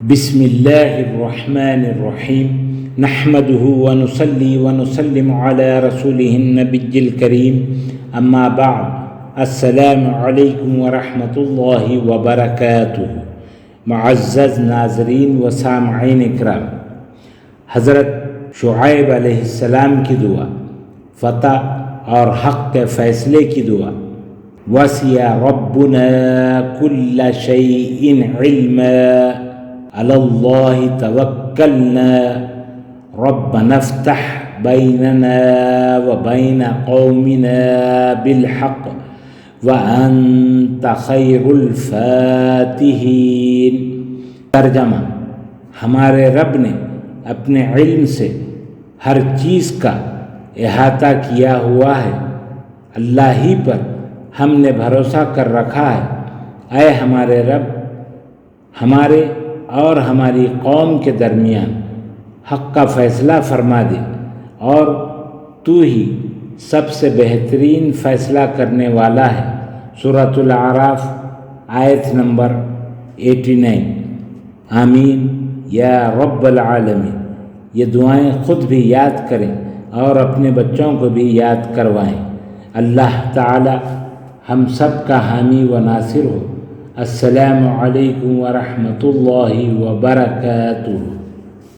بسم اللہ الرحمن الرحیم نحمده ونصلي ونسلم على رسوله النبی الکریم اما بعد السلام علیکم ورحمۃ اللہ وبرکاتہ۔ معزز ناظرین و سامعین اکرام، حضرت شعیب علیہ السلام کی دعا، فتح اور حق کے فیصلے کی دعا۔ وسع ربنا كل شيء علما على الله توكلنا ربنا افتح بيننا وبين قومنا بالحق وأنت خير الفاتحين۔ ترجمہ: ہمارے رب نے اپنے علم سے ہر چیز کا احاطہ کیا ہوا ہے، اللہ ہی پر ہم نے بھروسہ کر رکھا ہے۔ اے ہمارے رب، ہمارے اور ہماری قوم کے درمیان حق کا فیصلہ فرما دے، اور تو ہی سب سے بہترین فیصلہ کرنے والا ہے۔ سورۃ الاعراف آیت نمبر 89۔ آمین یا رب العالمین۔ یہ دعائیں خود بھی یاد کریں اور اپنے بچوں کو بھی یاد کروائیں۔ اللہ تعالی ہم سب کا حامی و ناصر ہو۔ السلام علیکم ورحمۃ اللہ وبرکاتہ۔